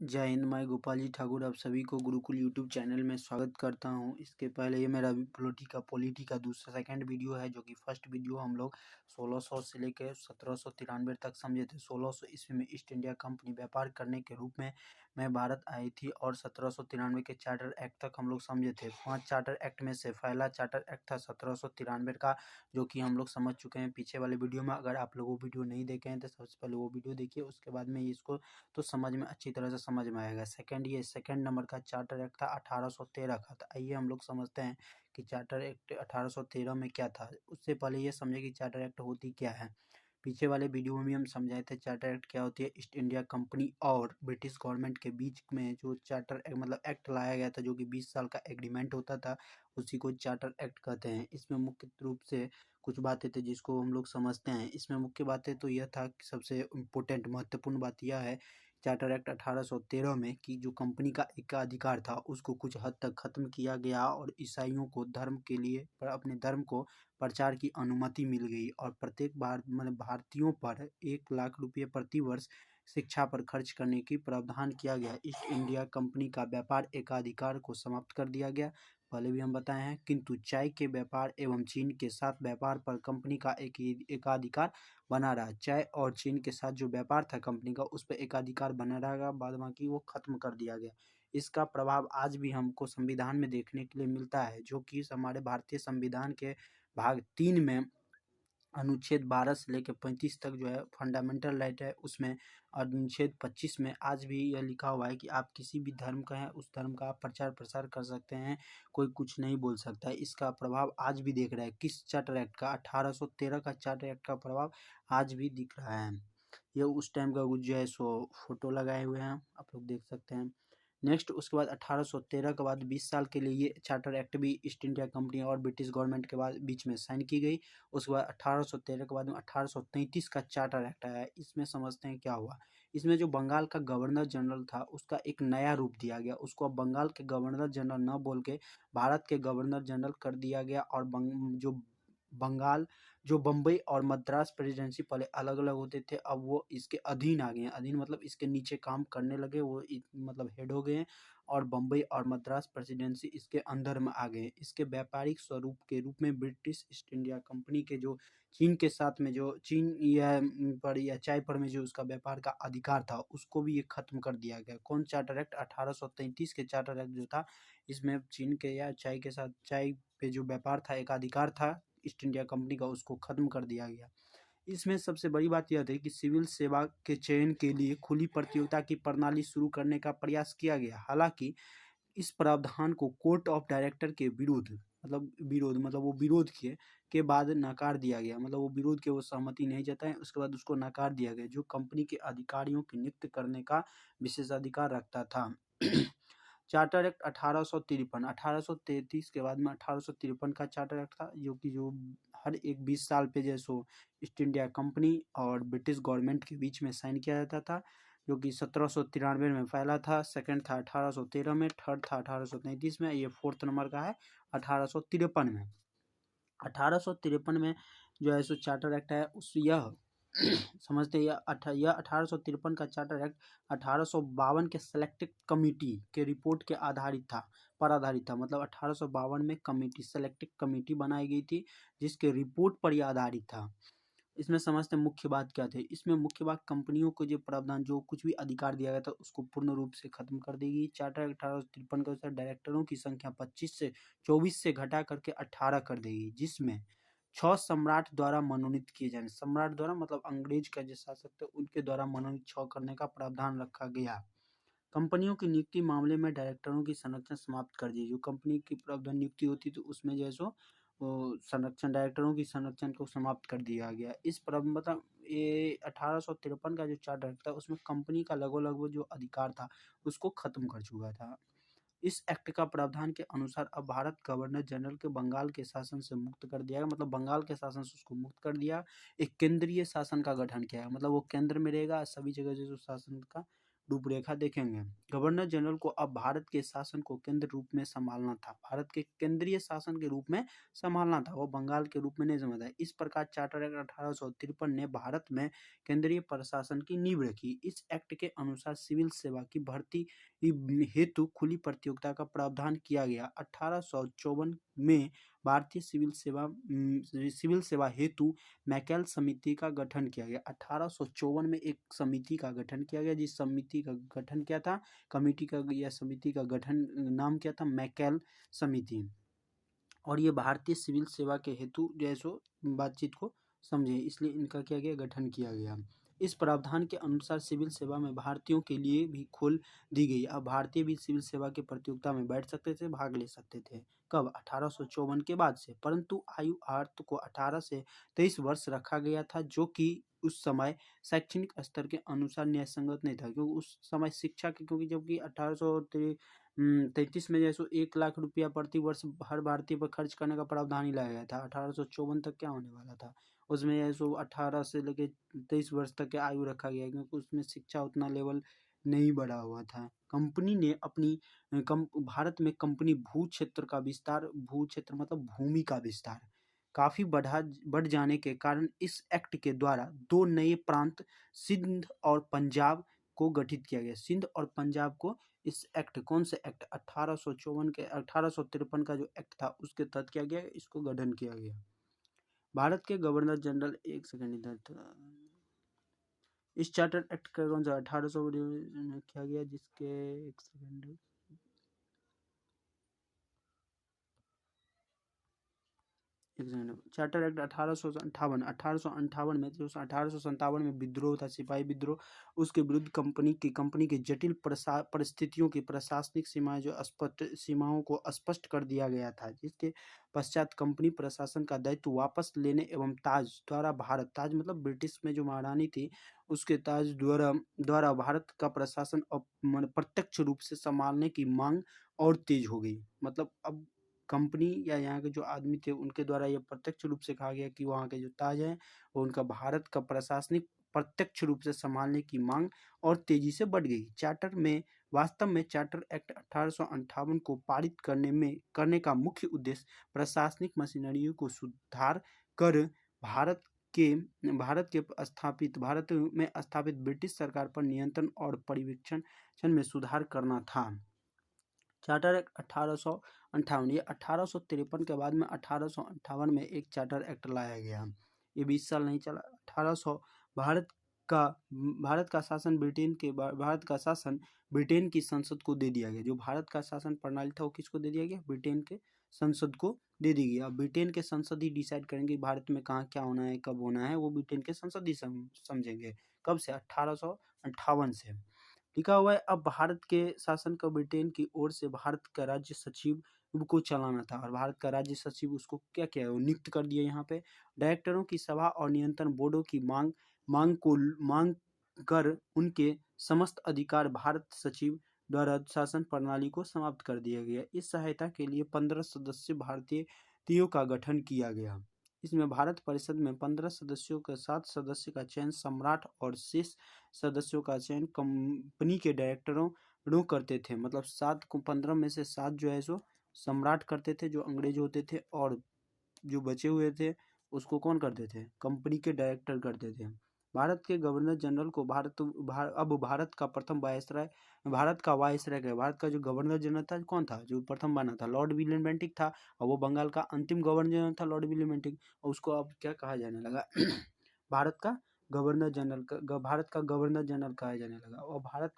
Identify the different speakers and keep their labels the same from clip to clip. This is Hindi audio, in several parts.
Speaker 1: जय हिंद। मैं गोपाल जी ठाकुर आप सभी को गुरुकुल यूट्यूब चैनल में स्वागत करता हूं। इसके पहले ये मेरा पॉलिटी का दूसरा सेकंड वीडियो है, जो कि फर्स्ट वीडियो हम लोग 1600 से लेकर 1793 तक समझे थे। 1600 ईस्वी में ईस्ट इंडिया कंपनी व्यापार करने के रूप में भारत आई थी और 1793 के चार्टर एक्ट तक हम लोग समझे थे। 5 चार्टर एक्ट में से पहला चार्टर एक्ट था 1793 का, जो कि हम लोग समझ चुके हैं पीछे वाले वीडियो में। अगर आप लोग वो वीडियो नहीं देखे हैं तो सबसे पहले वो वीडियो देखिए, उसके बाद में इसको तो समझ में अच्छी तरह से समझ में आएगा। सेकंड नंबर का चार्टर एक्ट था 1813 का। तो आइए हम लोग समझते हैं कि चार्टर एक्ट 1813 में क्या था। उससे पहले ये समझे कि चार्टर एक्ट होती क्या है। पीछे वाले वीडियो में भी हम समझाए थे चार्टर एक्ट क्या होती है। ईस्ट इंडिया कंपनी और ब्रिटिश गवर्नमेंट के बीच में जो चार्टर मतलब एक्ट लाया गया था, जो कि 20 साल का एग्रीमेंट होता था, उसी को चार्टर एक्ट कहते हैं। इसमें मुख्य रूप से कुछ बातें थे जिसको हम लोग समझते हैं। इसमें मुख्य बातें तो यह था कि सबसे इम्पोर्टेंट महत्वपूर्ण बात यह है चार्टर एक्ट 1813 में कि जो कंपनी का एकाधिकार था उसको कुछ हद तक खत्म किया गया और ईसाइयों को धर्म के लिए अपने धर्म को प्रचार की अनुमति मिल गई और प्रत्येक भारतीयों पर 1 लाख रुपये प्रति वर्ष शिक्षा पर खर्च करने की प्रावधान किया गया। ईस्ट इंडिया कंपनी का व्यापार एकाधिकार को समाप्त कर दिया गया, पहले भी हम बताए हैं। किंतु चाय के व्यापार एवं चीन के साथ व्यापार पर कंपनी का एकाधिकार बना रहा। चाय और चीन के साथ जो व्यापार था कंपनी का, उस पर एकाधिकार बना रहेगा, बाद बाकी वो खत्म कर दिया गया। इसका प्रभाव आज भी हमको संविधान में देखने के लिए मिलता है, जो कि हमारे भारतीय संविधान के भाग 3 में अनुच्छेद 12 से लेकर 35 तक जो है फंडामेंटल राइट है, उसमें अनुच्छेद 25 में आज भी यह लिखा हुआ है कि आप किसी भी धर्म का हैं उस धर्म का आप प्रचार प्रसार कर सकते हैं, कोई कुछ नहीं बोल सकता है। इसका प्रभाव आज भी देख रहा है। किस चार्टर एक्ट का? 1813 का चार्टर एक्ट का प्रभाव आज भी दिख रहा है। ये उस टाइम का जो है सो फोटो लगाए हुए हैं, आप लोग देख सकते हैं। नेक्स्ट उसके बाद 1813 के बाद 20 साल के लिए ये चार्टर एक्ट भी ईस्ट इंडिया कंपनी और ब्रिटिश गवर्नमेंट के बाद बीच में साइन की गई। उसके बाद 1813 के बाद में 1833 का चार्टर एक्ट आया। इसमें समझते हैं क्या हुआ। इसमें जो बंगाल का गवर्नर जनरल था उसका एक नया रूप दिया गया, उसको अब बंगाल के गवर्नर जनरल न बोल के भारत के गवर्नर जनरल कर दिया गया। और बंगाल जो बम्बई और मद्रास प्रेसिडेंसी पहले अलग अलग होते थे, अब वो इसके अधीन आ गए हैं। अधीन मतलब इसके नीचे काम करने लगे, वो मतलब हेड हो गए हैं और बम्बई और मद्रास प्रेसिडेंसी इसके अंदर में आ गए। इसके व्यापारिक स्वरूप के रूप में ब्रिटिश ईस्ट इंडिया कंपनी के जो चीन के साथ में जो चीन या चाय पर में जो उसका व्यापार का अधिकार था, उसको भी ये खत्म कर दिया गया। कौन चार्टर एक्ट? 1833 के चार्टर एक्ट जो था, इसमें चीन के या चाय के साथ चाय पे जो व्यापार था, एक अधिकार था ईस्ट इंडिया कंपनी का, उसको खत्म कर दिया गया। इसमें सबसे बड़ी बात यह थी कि सिविल सेवा के चयन के लिए खुली प्रतियोगिता की प्रणाली शुरू करने का प्रयास किया गया। हालांकि इस प्रावधान को कोर्ट ऑफ डायरेक्टर के मतलब वो विरोध किए के बाद नकार दिया गया। मतलब वो विरोध के वो सहमति नहीं जताए, उसके बाद उसको नकार दिया गया, जो कंपनी के अधिकारियों की नियुक्त करने का विशेषाधिकार रखता था। चार्टर एक्ट 1853, 1833 के बाद में 1853 का चार्टर एक्ट था, जो हर एक 20 साल पे जैसो ईस्ट इंडिया कंपनी और ब्रिटिश गवर्नमेंट के बीच में साइन किया जाता था, जो कि 1793 में पहला था, सेकंड था 1813 में, थर्ड था 1833 में, ये फोर्थ नंबर का है 1853 में। 1853 में जो है सो चार्टर एक्ट है उस यह समझते हैं यह 1853 का चार्टर एक्ट 1852 के सेलेक्टेड कमेटी के रिपोर्ट के आधारित था। मतलब 1852 में कमेटी सेलेक्टेड कमेटी बनाई गई थी, जिसके रिपोर्ट पर यह आधारित था। इसमें समझते हैं मुख्य बात क्या थी। इसमें मुख्य बात कंपनियों को जो प्रावधान जो कुछ भी अधिकार दिया गया था उसको पूर्ण रूप से खत्म कर देगी। चार्टर 1853 के अनुसार डायरेक्टरों की संख्या 24 से घटा करके 18 कर देगी, जिसमें 6 सम्राट द्वारा मनोनीत किए जाने। सम्राट द्वारा मतलब अंग्रेज का जो शासक थे उनके द्वारा मनोनीत 6 करने का प्रावधान रखा गया। कंपनियों की नियुक्ति मामले में डायरेक्टरों की संरचना समाप्त कर दी। जो कंपनी की प्रावधान नियुक्ति होती तो उसमें जो है सो संरक्षण डायरेक्टरों की संरक्षण को समाप्त कर दिया गया। इस मतलब ये 1853 का जो चार्टर था उसमें कंपनी का लगभग जो अधिकार था उसको खत्म कर चुका था। इस एक्ट का प्रावधान के अनुसार अब भारत गवर्नर जनरल के बंगाल के शासन से मुक्त कर दिया गया। मतलब बंगाल के शासन से उसको मुक्त कर दिया। एक केंद्रीय शासन का गठन किया है, मतलब वो केंद्र में रहेगा, सभी जगह जो शासन का रूपरेखा देखेंगे। गवर्नर जनरल को अब भारत के शासन को केंद्र रूप में संभालना था, भारत के केंद्रीय शासन के रूप में संभालना था, वो बंगाल के रूप में नहीं संभालना था। इस प्रकार चार्टर एक्ट 1853 ने भारत में केंद्रीय प्रशासन की नींव रखी। इस एक्ट के अनुसार सिविल सेवा की भर्ती हेतु खुली प्रतियोगिता का प्रावधान किया गया। 1854 में भारतीय सिविल सेवा हेतु मैकेल समिति का गठन किया गया। 1854 में एक समिति का गठन किया गया, जिस समिति का गठन किया था, कमेटी का या समिति का गठन नाम क्या था, मैकेल समिति। और ये भारतीय सिविल सेवा के हेतु जैसो बातचीत को समझे, इसलिए इनका क्या गया, गठन किया गया। इस प्रावधान के अनुसार सिविल सेवा में भारतीयों के लिए भी खोल दी गई। अब भारतीय भी सिविल सेवा की प्रतियोगिता में बैठ सकते थे, भाग ले सकते थे। कब? 1854 के बाद से। परंतु आयु अर्थ को 18 से 23 वर्ष रखा गया था, जो कि उस समय शैक्षणिक स्तर के अनुसार न्यायसंगत नहीं था, क्योंकि उस समय शिक्षा की, क्योंकि जबकि 1833 में जैसो 1 लाख रुपया प्रति वर्ष हर भारतीय पर खर्च करने का प्रावधान ही लाया गया था। 1854 तक क्या होने वाला था, उसमें जैसो 18 से लेके 23 वर्ष तक की आयु रखा गया, क्योंकि उसमें शिक्षा उतना लेवल नहीं बढ़ा हुआ था। कंपनी ने अपनी भारत में कंपनी भू क्षेत्र का विस्तार, भू क्षेत्र मतलब भूमि का विस्तार काफी बढ़ जाने के कारण इस एक्ट के द्वारा 2 नए प्रांत सिंध और पंजाब को गठित किया गया। सिंध और पंजाब को इस एक्ट, कौन से एक्ट, 1853 का जो एक्ट था उसके तहत किया गया, इसको गठन किया गया। भारत के गवर्नर जनरल, एक सेकंड इधर था, इस चार्टर एक्ट का कौन सा 1800 में किया गया, जिसके, एक सेकंड, चार्टर एक्ट 1858 में, जो 1857 में विद्रोह था, सिपाही विद्रोह, उसके विरुद्ध कंपनी के जटिल परिस्थितियों की प्रशासनिक सीमाएं जो स्पष्ट सीमाओं को स्पष्ट कर दिया गया था, जिसके पश्चात कंपनी प्रशासन का दायित्व वापस लेने एवं ताज द्वारा भारत, ताज मतलब ब्रिटिश में जो महारानी थी, उसके ताज द्वारा भारत का प्रशासन प्रत्यक्ष रूप से संभालने की मांग और तेज हो गई। मतलब अब कंपनी या यहाँ के जो आदमी थे उनके द्वारा ये प्रत्यक्ष रूप से कहा गया कि वहाँ के जो ताज हैं वो उनका भारत का प्रशासनिक प्रत्यक्ष रूप से संभालने की मांग और तेजी से बढ़ गई। चार्टर में वास्तव में चार्टर एक्ट 1858 को पारित करने का मुख्य उद्देश्य प्रशासनिक मशीनरी को सुधार कर भारत में स्थापित ब्रिटिश सरकार पर नियंत्रण और पर्यवेक्षण में सुधार करना था। चार्टर एक्ट 1858, ये 1853 के बाद में 1858 में एक चार्टर एक्ट लाया गया। ये 20 साल नहीं चला। 1800 भारत का शासन ब्रिटेन की संसद को दे दिया गया। जो भारत का शासन प्रणाली था वो किसको दे दिया गया? ब्रिटेन के संसद को दे दी गई। अब ब्रिटेन के संसद ही डिसाइड करेंगे भारत में कहाँ क्या होना है, कब होना है, वो ब्रिटेन के संसद ही समझेंगे। कब से? 1858 से लिखा हुआ है। अब भारत के शासन का ब्रिटेन की ओर से भारत का राज्य सचिव को चलाना था, और भारत का राज्य सचिव उसको क्या किया, वो नियुक्त कर दिया। यहाँ पे डायरेक्टरों की सभा और नियंत्रण बोर्डों की मांग कर उनके समस्त अधिकार भारत सचिव द्वारा शासन प्रणाली को समाप्त कर दिया गया। इस सहायता के लिए 15 सदस्य भारतीयों का गठन किया गया। इसमें भारत परिषद में 15 सदस्यों के 7 सदस्य का चयन सम्राट और शेष सदस्यों का चयन कंपनी के डायरेक्टरों करते थे। मतलब 7 को 15 में से 7 जो है सो सम्राट करते थे, जो अंग्रेज होते थे, और जो बचे हुए थे उसको कौन करते थे? कंपनी के डायरेक्टर करते थे। भारत के गवर्नर जनरल को अब भारत का प्रथम वायसराय, भारत का वायसराय है। भारत का जो गवर्नर जनरल था कौन था? जो प्रथम बना था, लॉर्ड विलियम बेंटिक था, और वो बंगाल का अंतिम गवर्नर जनरल था, लॉर्ड विलियम बेंटिक। और उसको अब क्या कहा जाने लगा? भारत का गवर्नर जनरल कहा जाने लगा। और भारत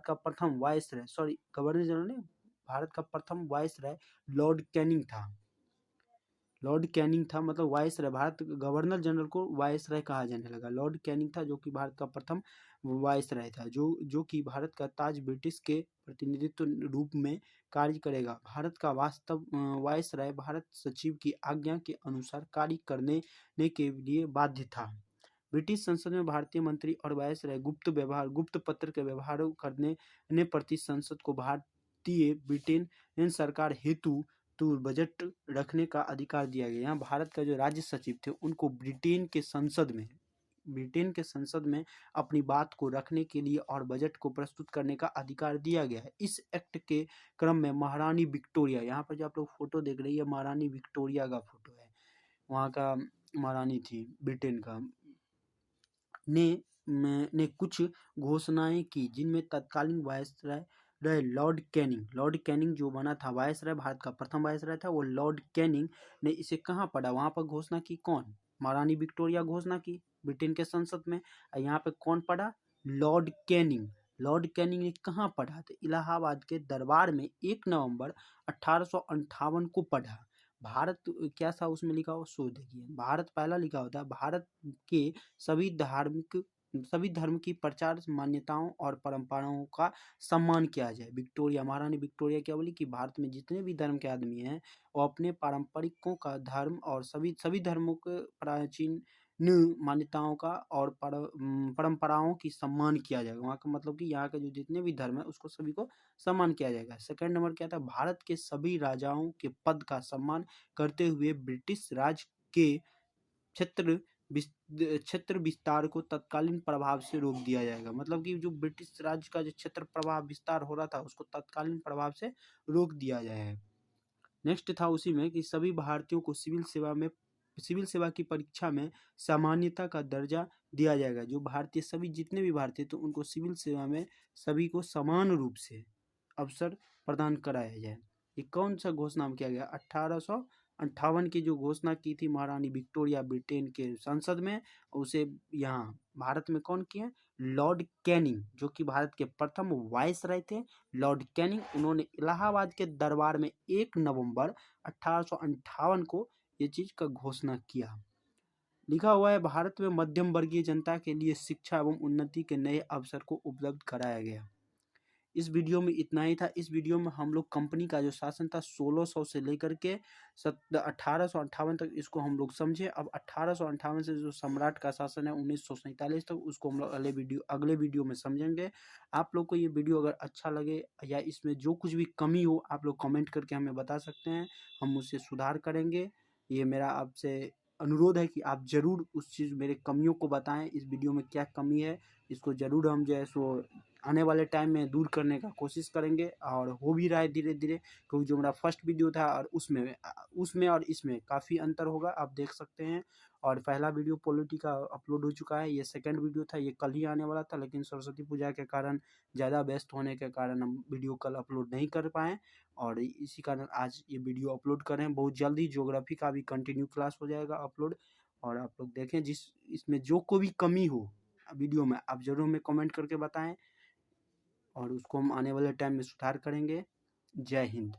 Speaker 1: का प्रथम वायसराय, सॉरी गवर्नर जनरल नहीं, भारत का प्रथम वायसराय लॉर्ड कैनिंग था। मतलब वायसराय, भारत गवर्नर जनरल को वायसराय कहा जाने लगा। लॉर्ड कैनिंग था जो कि भारत का प्रथम वायसराय था, जो कि भारत का ताज ब्रिटिश के प्रतिनिधित्व रूप में कार्य करेगा। भारत का वास्तव वायसराय भारत सचिव की आज्ञा के अनुसार कार्य करने के लिए बाध्य था। ब्रिटिश संसद में भारतीय मंत्री और वायसराय गुप्त पत्र के व्यवहार करने प्रति संसद को भारतीय ब्रिटेन सरकार हेतु बजट रखने का अधिकार दिया गया। यहाँ भारत का जो राज्य सचिव थे उनको ब्रिटेन के संसद में ब्रिटेन के संसद में अपनी बात को रखने के लिए और बजट को प्रस्तुत करने का अधिकार दिया गया है। इस एक्ट के क्रम में महारानी विक्टोरिया, यहाँ पर जो आप लोग फोटो देख रही है महारानी विक्टोरिया का फोटो है, वहाँ का महारानी थी ब्रिटेन का, ने कुछ घोषणाएं की जिनमें तत्कालीन वायसराय रहे लॉर्ड कैनिंग जो बना था वायसराय, भारत का प्रथम वायसराय था, वो लॉर्ड कैनिंग ने इसे कहाँ पढ़ा, वहां पर घोषणा की कौन, महारानी विक्टोरिया घोषणा की ब्रिटेन के संसद में। यहाँ पे कौन पढ़ा, लॉर्ड कैनिंग ने कहाँ पढ़ा, तो इलाहाबाद के दरबार में 1 नवंबर 1858 को पढ़ा। भारत क्या था उसमें लिखा हो, सो देखिए भारत पहला लिखा होता है, भारत के सभी धर्म की प्रचार मान्यताओं और परंपराओं का सम्मान किया जाए। विक्टोरिया, महारानी विक्टोरिया क्या बोली कि भारत में जितने भी धर्म के आदमी हैं वो अपने पारंपरिकों का धर्म और सभी धर्मों के प्राचीन मान्यताओं का और परंपराओं की सम्मान किया जाएगा। वहाँ का मतलब कि यहाँ के जो जितने भी धर्म है उसको सभी को सम्मान किया जाएगा। सेकंड नंबर क्या था, भारत के सभी राजाओं के पद का सम्मान करते हुए ब्रिटिश राज के क्षेत्र विस्तार को तत्कालीन प्रभाव से रोक दिया जाएगा। मतलब कि जो ब्रिटिश राज का जो क्षेत्र प्रभाव विस्तार हो रहा था उसको तत्कालीन प्रभाव से रोक दिया जाएगा। नेक्स्ट था उसी में कि सभी भारतीयों को सिविल सेवा की परीक्षा में सामान्यता का दर्जा दिया जाएगा। जो भारतीय सभी जितने भी भारतीय तो उनको सिविल सेवा में सभी को समान रूप से अवसर प्रदान कराया जाए। ये कौन सा घोषणा किया गया, 1858 की जो घोषणा की थी महारानी विक्टोरिया ब्रिटेन के संसद में, उसे यहाँ भारत में कौन किए, लॉर्ड कैनिंग, जो कि भारत के प्रथम वायसराय थे लॉर्ड कैनिंग। उन्होंने इलाहाबाद के दरबार में 1 नवंबर 1858 को ये चीज का घोषणा किया। लिखा हुआ है भारत में मध्यम वर्गीय जनता के लिए शिक्षा एवं उन्नति के नए अवसर को उपलब्ध कराया गया। इस वीडियो में इतना ही था। इस वीडियो में हम लोग कंपनी का जो शासन था 1600 से लेकर के 1858 तक इसको हम लोग समझे। अब 1858 से जो सम्राट का शासन है 1947 तक उसको हम लोग अगले वीडियो में समझेंगे। आप लोग को ये वीडियो अगर अच्छा लगे या इसमें जो कुछ भी कमी हो आप लोग कमेंट करके हमें बता सकते हैं, हम उससे सुधार करेंगे। ये मेरा आपसे अनुरोध है कि आप जरूर उस चीज़ मेरे कमियों को बताएं, इस वीडियो में क्या कमी है इसको जरूर हम जो है सो आने वाले टाइम में दूर करने का कोशिश करेंगे, और हो भी रहा है धीरे धीरे, क्योंकि जो मेरा फर्स्ट वीडियो था और उसमें और इसमें काफ़ी अंतर होगा, आप देख सकते हैं। और पहला वीडियो पॉलिटी का अपलोड हो चुका है, ये सेकंड वीडियो था, ये कल ही आने वाला था, लेकिन सरस्वती पूजा के कारण ज़्यादा व्यस्त होने के कारण हम वीडियो कल अपलोड नहीं कर पाए, और इसी कारण आज ये वीडियो अपलोड कर रहे हैं। बहुत जल्दी ज्योग्राफी का भी कंटिन्यू क्लास हो जाएगा अपलोड, और आप लोग देखें जिस इसमें जो कोई भी कमी हो वीडियो में आप जरूर हमें कमेंट करके बताएं, और उसको हम आने वाले टाइम में सुधार करेंगे। जय हिंद।